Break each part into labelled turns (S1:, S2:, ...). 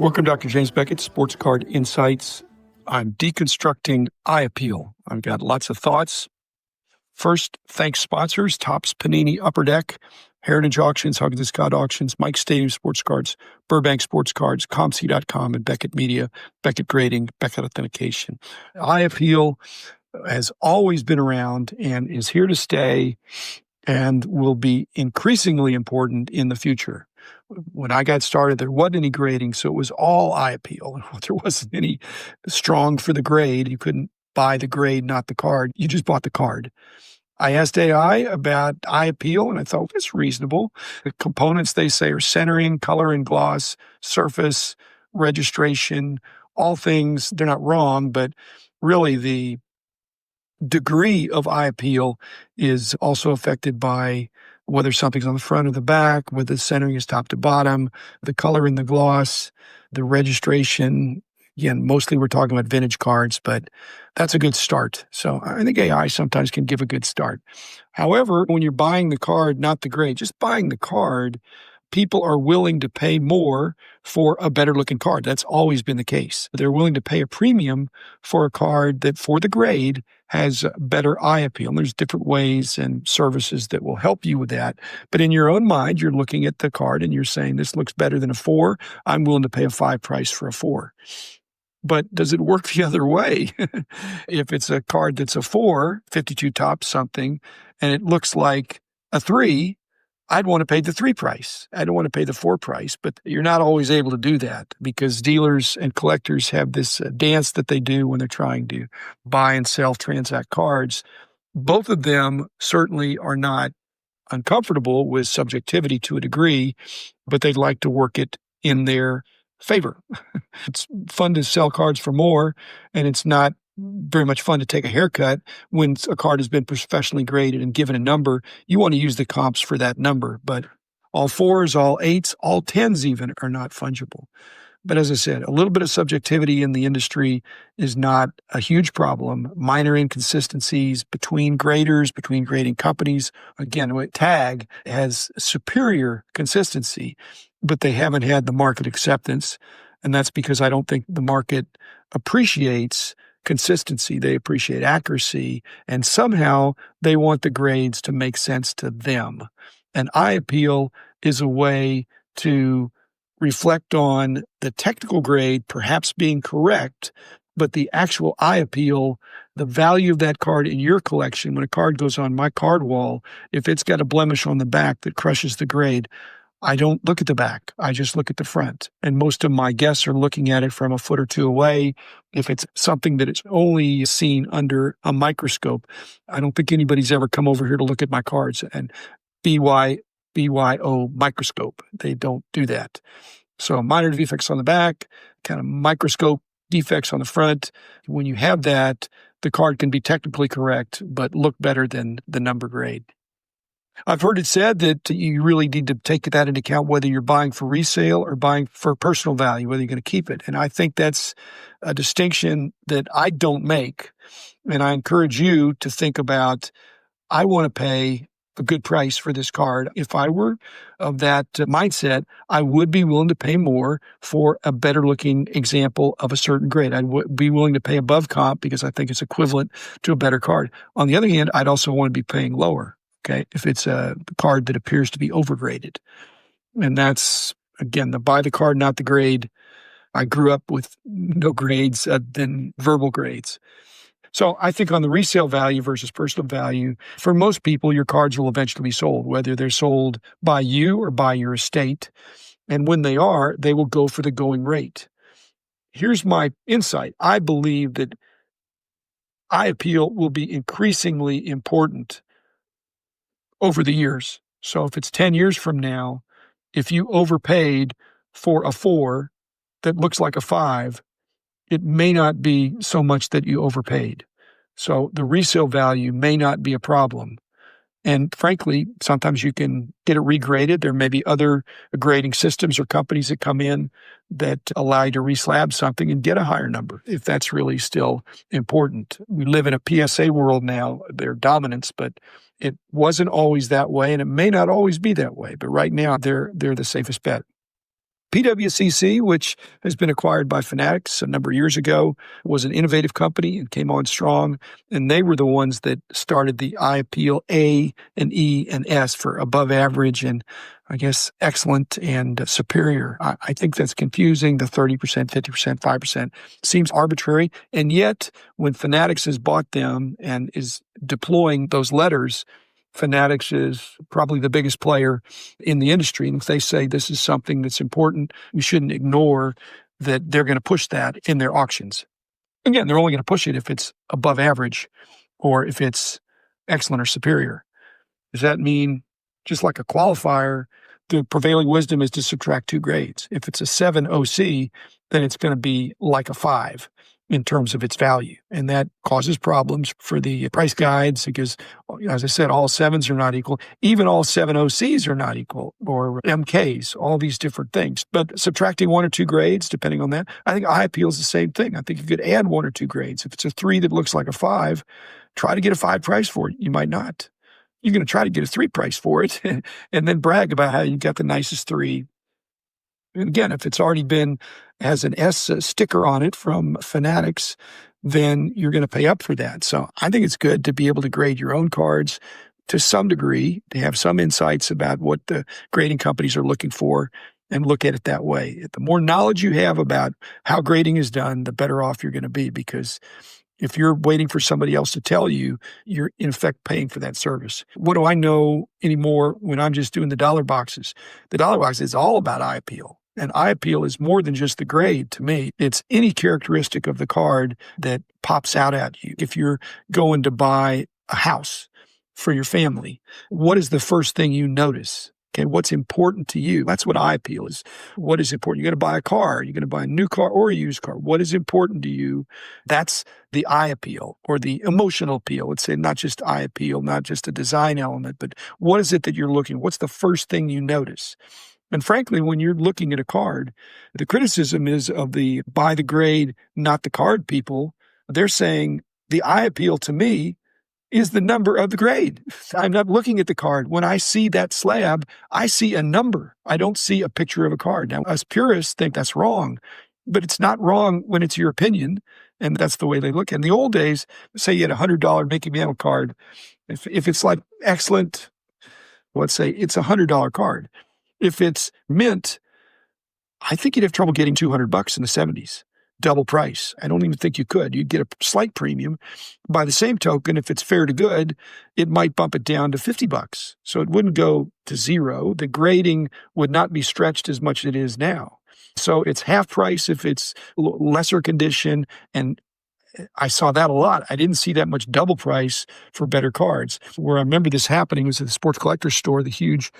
S1: Welcome, Dr. James Beckett, Sports Card Insights. I'm deconstructing Eye Appeal. I've got lots of thoughts. First, thanks sponsors, Topps, Panini, Upper Deck, Heritage Auctions, Huggins Scott Auctions, Mike Stadium Sports Cards, Burbank Sports Cards, ComC.com, and Beckett Media, Beckett Grading, Beckett Authentication. Eye Appeal has always been around and is here to stay and will be increasingly important in the future. When I got started, there wasn't any grading, so it was all eye appeal. There wasn't any strong for the grade. You couldn't buy the grade, not the card. You just bought the card. I asked AI about eye appeal, and I thought, that's reasonable. The components, they say, are centering, color and gloss, surface, registration, all things. They're not wrong, but really the degree of eye appeal is also affected by whether something's on the front or the back, whether the centering is top to bottom, the color in the gloss, the registration. Again, mostly we're talking about vintage cards, but that's a good start. So I think AI sometimes can give a good start. However, when you're buying the card, not the grade, just buying the card, people are willing to pay more for a better looking card. That's always been the case. They're willing to pay a premium for a card that for the grade has better eye appeal. And there's different ways and services that will help you with that. But in your own mind, you're looking at the card and you're saying, this looks better than a 4. I'm willing to pay a 5 price for a 4. But does it work the other way? If it's a card that's a 4, 52 top something, and it looks like a 3, I'd want to pay the 3 price. I don't want to pay the 4 price, but you're not always able to do that because dealers and collectors have this dance that they do when they're trying to buy and sell, transact cards. Both of them certainly are not uncomfortable with subjectivity to a degree, but they'd like to work it in their favor. It's fun to sell cards for more, and it's not very much fun to take a haircut when a card has been professionally graded and given a number. You want to use the comps for that number, but all 4s, all 8s, all 10s even are not fungible. But as I said, a little bit of subjectivity in the industry is not a huge problem. Minor inconsistencies between graders, between grading companies. Again, TAG has superior consistency, but they haven't had the market acceptance. And that's because I don't think the market appreciates consistency. They appreciate accuracy, and somehow they want the grades to make sense to them. And eye appeal is a way to reflect on the technical grade perhaps being correct, but the actual eye appeal, the value of that card in your collection, when a card goes on my card wall, if it's got a blemish on the back that crushes the grade, I don't look at the back. I just look at the front. And most of my guests are looking at it from a foot or two away. If it's something that is only seen under a microscope, I don't think anybody's ever come over here to look at my cards and BYO microscope. They don't do that. So minor defects on the back, kind of microscope defects on the front. When you have that, the card can be technically correct, but look better than the number grade. I've heard it said that you really need to take that into account, whether you're buying for resale or buying for personal value, whether you're going to keep it. And I think that's a distinction that I don't make. And I encourage you to think about, I want to pay a good price for this card. If I were of that mindset, I would be willing to pay more for a better looking example of a certain grade. I would be willing to pay above comp because I think it's equivalent to a better card. On the other hand, I'd also want to be paying lower. Okay, if it's a card that appears to be overgraded. And that's, again, the buy the card, not the grade. I grew up with no grades than verbal grades. So I think on the resale value versus personal value, for most people, your cards will eventually be sold, whether they're sold by you or by your estate. And when they are, they will go for the going rate. Here's my insight. I believe that eye appeal will be increasingly important over the years. So if it's 10 years from now, if you overpaid for a 4 that looks like a 5, it may not be so much that you overpaid. So the resale value may not be a problem. And frankly, sometimes you can get it regraded. There may be other grading systems or companies that come in that allow you to reslab something and get a higher number, if that's really still important. We live in a PSA world now, their dominance, but it wasn't always that way, and it may not always be that way. But right now, they're the safest bet. PWCC, which has been acquired by Fanatics a number of years ago, was an innovative company and came on strong. And they were the ones that started the Eye Appeal A and E and S for above average and, I guess, excellent and superior. I think that's confusing. The 30%, 50%, 5% seems arbitrary. And yet, when Fanatics has bought them and is deploying those letters, Fanatics is probably the biggest player in the industry. And if they say this is something that's important, we shouldn't ignore that they're going to push that in their auctions. Again, they're only going to push it if it's above average or if it's excellent or superior. Does that mean, just like a qualifier, the prevailing wisdom is to subtract 2 grades? If it's a 7 OC, then it's going to be like a 5 in terms of its value. And that causes problems for the price guides because, as I said, all 7s are not equal. Even all 7 OCs are not equal, or MKs, all these different things. But subtracting 1 or 2 grades, depending on that, I think Eye Appeal is the same thing. I think you could add 1 or 2 grades. If it's a 3 that looks like a 5, try to get a 5 price for it. You might not. You're going to try to get a 3 price for it and then brag about how you got the nicest 3. And again, if it's already has an S sticker on it from Fanatics, then you're going to pay up for that. So I think it's good to be able to grade your own cards to some degree, to have some insights about what the grading companies are looking for and look at it that way. The more knowledge you have about how grading is done, the better off you're going to be, because if you're waiting for somebody else to tell you, you're in effect paying for that service. What do I know anymore when I'm just doing the dollar boxes? The dollar box is all about Eye Appeal. And Eye Appeal is more than just the grade to me. It's any characteristic of the card that pops out at you. If you're going to buy a house for your family, what is the first thing you notice? Okay, what's important to you? That's what Eye Appeal is. What is important? You're going to buy a car. You're going to buy a new car or a used car. What is important to you? That's the Eye Appeal, or the emotional appeal. Let's say not just Eye Appeal, not just a design element, but what is it that you're looking? What's the first thing you notice? And frankly, when you're looking at a card, the criticism is of the buy the grade, not the card people. They're saying the Eye Appeal to me is the number of the grade. I'm not looking at the card. When I see that slab, I see a number. I don't see a picture of a card. Now, us purists think that's wrong, but it's not wrong when it's your opinion, and that's the way they look at it. In the old days, say you had a $100 Mickey Mantle card. If it's like excellent, let's say it's a $100 card. If it's mint, I think you'd have trouble getting $200 in the 70s. Double price. I don't even think you could. You'd get a slight premium. By the same token, if it's fair to good, it might bump it down to $50. So it wouldn't go to 0. The grading would not be stretched as much as it is now. So it's half price if it's lesser condition. And I saw that a lot. I didn't see that much double price for better cards. Where I remember this happening was at the Sports Collectors store, the huge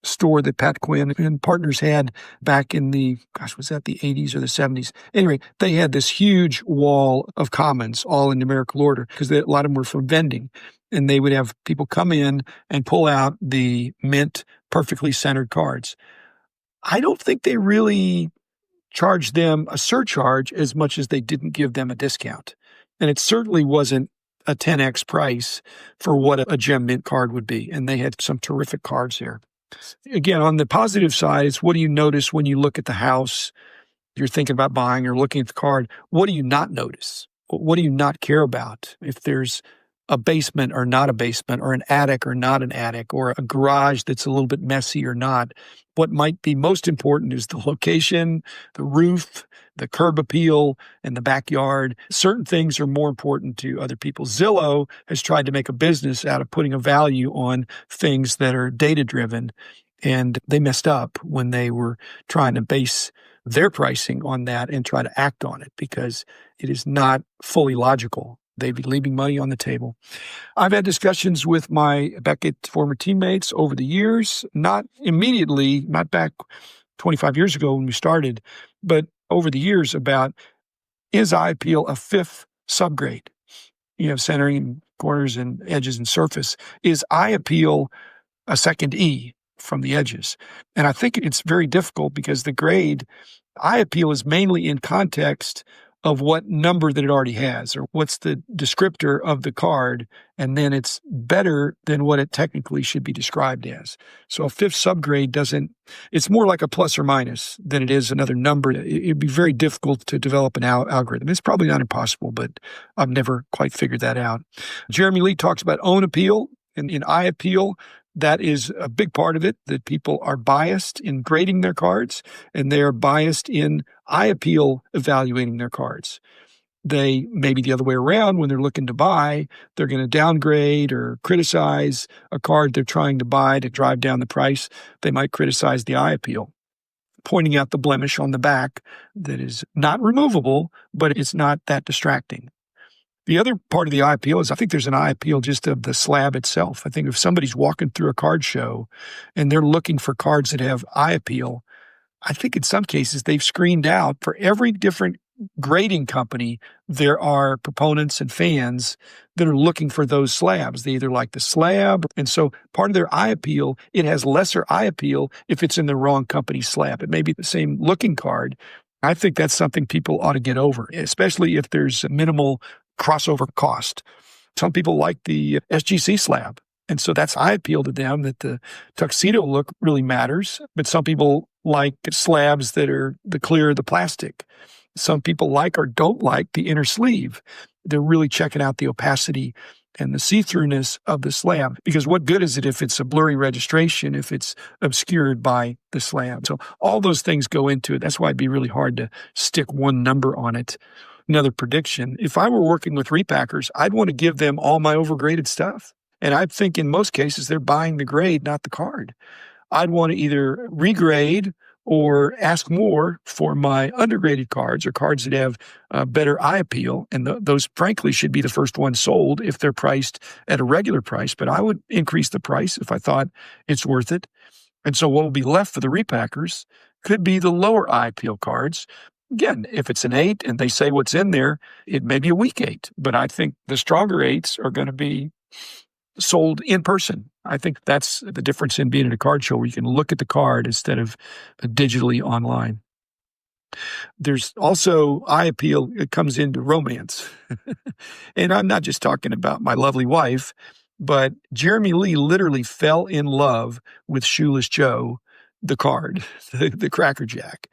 S1: store that Pat Quinn and partners had back in the, was that the 80s or the 70s? Anyway, they had this huge wall of commons all in numerical order because a lot of them were from vending. And they would have people come in and pull out the mint, perfectly centered cards. I don't think they really charged them a surcharge as much as they didn't give them a discount. And it certainly wasn't a 10x price for what a gem mint card would be. And they had some terrific cards there. Again, on the positive side, it's what do you notice when you look at the house you're thinking about buying or looking at the card? What do you not notice? What do you not care about? If there's a basement or not a basement, or an attic or not an attic, or a garage that's a little bit messy or not, what might be most important is the location, the roof, the curb appeal, and the backyard. Certain things are more important to other people. Zillow has tried to make a business out of putting a value on things that are data-driven, and they messed up when they were trying to base their pricing on that and try to act on it because it is not fully logical. They'd be leaving money on the table. I've had discussions with my Beckett former teammates over the years, not immediately, not back 25 years ago when we started, but over the years about, is Eye Appeal a 5th subgrade? You have centering, corners, and edges and surface. Is Eye Appeal a second E from the edges? And I think it's very difficult because the grade, Eye Appeal is mainly in context of what number that it already has, or what's the descriptor of the card, and then it's better than what it technically should be described as. So a fifth subgrade it's more like a plus or minus than it is another number. It'd be very difficult to develop an algorithm. It's probably not impossible, but I've never quite figured that out. Jeremy Lee talks about own appeal, and in eye appeal, that is a big part of it, that people are biased in grading their cards, and they are biased in eye appeal evaluating their cards. They may be the other way around. When they're looking to buy, they're going to downgrade or criticize a card they're trying to buy to drive down the price. They might criticize the eye appeal, pointing out the blemish on the back that is not removable, but it's not that distracting. The other part of the eye appeal is I think there's an eye appeal just of the slab itself. I think if somebody's walking through a card show and they're looking for cards that have eye appeal, I think in some cases they've screened out for every different grading company. There are proponents and fans that are looking for those slabs. They either like the slab, and so part of their eye appeal, it has lesser eye appeal if it's in the wrong company's slab. It may be the same looking card. I think that's something people ought to get over, especially if there's minimal crossover cost. Some people like the SGC slab, and so that's eye appeal to them, that the tuxedo look really matters. But some people like slabs that are the clear of the plastic. Some people like or don't like the inner sleeve. They're really checking out the opacity and the see-throughness of the slab, because what good is it if it's a blurry registration, if it's obscured by the slab? So all those things go into it. That's why it'd be really hard to stick one number on it. Another prediction, if I were working with repackers, I'd want to give them all my overgraded stuff. And I think in most cases, they're buying the grade, not the card. I'd want to either regrade or ask more for my undergraded cards, or cards that have better eye appeal. And those, frankly, should be the first ones sold if they're priced at a regular price. But I would increase the price if I thought it's worth it. And so what will be left for the repackers could be the lower eye appeal cards. Again, if it's an 8 and they say what's in there, it may be a weak 8. But I think the stronger 8s are going to be sold in person. I think that's the difference in being at a card show, where you can look at the card instead of digitally online. There's also eye appeal. It comes into romance. And I'm not just talking about my lovely wife, but Jeremy Lee literally fell in love with Shoeless Joe, the card, the Cracker Jack.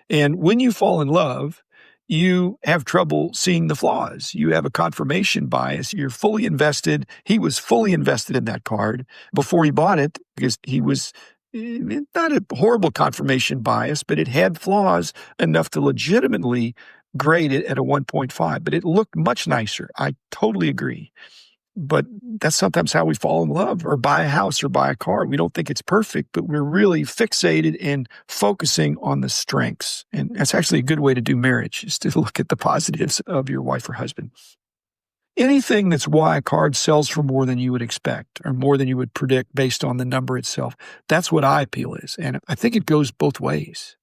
S1: And when you fall in love, you have trouble seeing the flaws. You have a confirmation bias. You're fully invested. He was fully invested in that card before he bought it, because he was not a horrible confirmation bias, but it had flaws enough to legitimately grade it at a 1.5. But it looked much nicer. I totally agree. But that's sometimes how we fall in love, or buy a house or buy a car. We don't think it's perfect, but we're really fixated and focusing on the strengths. And that's actually a good way to do marriage, is to look at the positives of your wife or husband. Anything that's why a card sells for more than you would expect, or more than you would predict based on the number itself, that's what eye appeal is. And I think it goes both ways.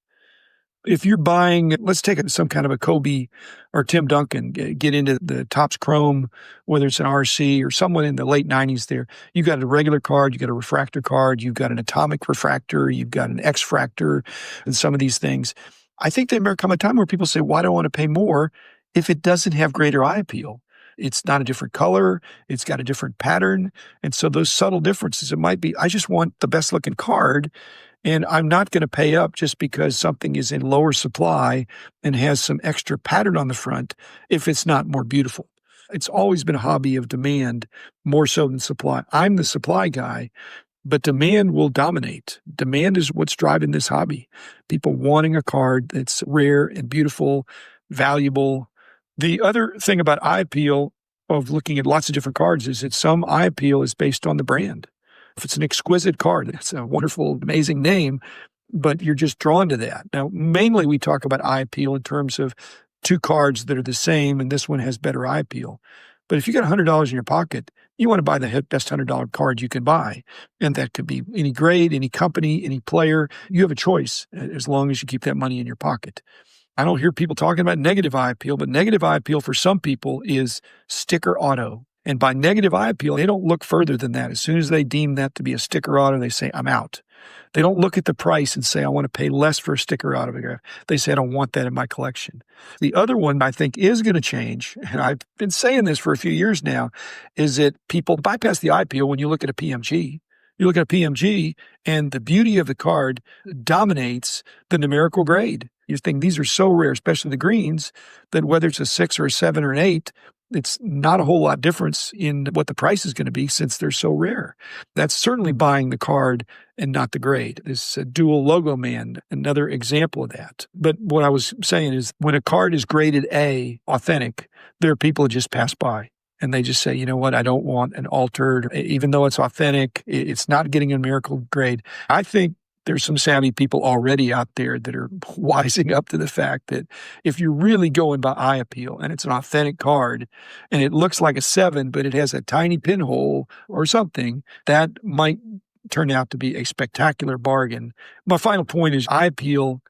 S1: If you're buying, let's take some kind of a Kobe or Tim Duncan, get into the Topps Chrome, whether it's an RC or someone in the late 90s there. You've got a regular card, you've got a refractor card, you've got an atomic refractor, you've got an X-fractor, and some of these things. I think there may come a time where people say, why do I want to pay more if it doesn't have greater eye appeal? It's not a different color, it's got a different pattern. And so those subtle differences, it might be, I just want the best looking card, and I'm not going to pay up just because something is in lower supply and has some extra pattern on the front if it's not more beautiful. It's always been a hobby of demand more so than supply. I'm the supply guy, but demand will dominate. Demand is what's driving this hobby. People wanting a card that's rare and beautiful, valuable. The other thing about eye appeal of looking at lots of different cards is that some eye appeal is based on the brand. If it's an exquisite card, it's a wonderful, amazing name, but you're just drawn to that. Now, mainly we talk about eye appeal in terms of two cards that are the same, and this one has better eye appeal. But if you got $100 in your pocket, you want to buy the best $100 card you can buy. And that could be any grade, any company, any player. You have a choice as long as you keep that money in your pocket. I don't hear people talking about negative eye appeal, but negative eye appeal for some people is sticker auto. And by negative eye appeal, they don't look further than that. As soon as they deem that to be a sticker auto, they say, I'm out. They don't look at the price and say, I want to pay less for a sticker autograph. They say, I don't want that in my collection. The other one I think is going to change, and I've been saying this for a few years now, is that people bypass the eye appeal when you look at a PMG. You look at a PMG, and the beauty of the card dominates the numerical grade. You think these are so rare, especially the greens, that whether it's a 6 or a 7 or an 8, it's not a whole lot difference in what the price is going to be since they're so rare. That's certainly buying the card and not the grade. This dual logo man, another example of that. But what I was saying is when a card is graded A, authentic, there are people who just pass by. And they just say, you know what, I don't want an altered, even though it's authentic, it's not getting a miracle grade. I think there's some savvy people already out there that are wising up to the fact that if you're really going by eye appeal and it's an authentic card and it looks like a 7, but it has a tiny pinhole or something, that might turn out to be a spectacular bargain. My final point is eye appeal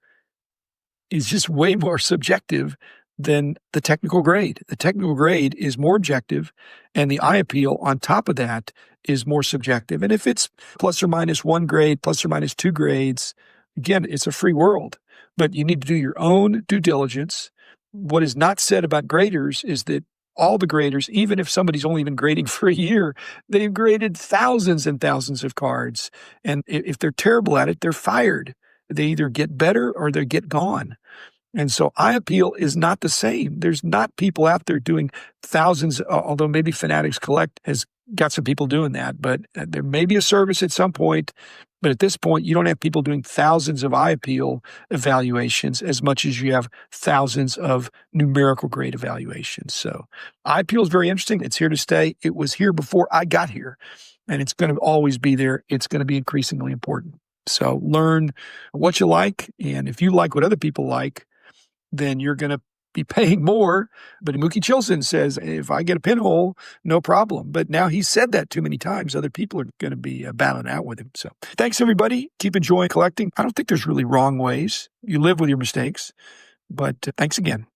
S1: is just way more subjective than the technical grade. The technical grade is more objective, and the eye appeal on top of that is more subjective. And if it's plus or minus 1 grade, plus or minus 2 grades, again, it's a free world, but you need to do your own due diligence. What is not said about graders is that all the graders, even if somebody's only been grading for a year, they've graded thousands and thousands of cards. And if they're terrible at it, they're fired. They either get better or they get gone. And so eye appeal is not the same. There's not people out there doing thousands, although maybe Fanatics Collect has got some people doing that, but there may be a service at some point. But at this point, you don't have people doing thousands of eye appeal evaluations as much as you have thousands of numerical grade evaluations. So eye appeal is very interesting. It's here to stay. It was here before I got here, and it's going to always be there. It's going to be increasingly important. So learn what you like, and if you like what other people like, then you're going to be paying more. But Mookie Chilson says, if I get a pinhole, no problem. But now he's said that too many times. Other people are going to be battling out with him. So thanks, everybody. Keep enjoying collecting. I don't think there's really wrong ways. You live with your mistakes. But thanks again.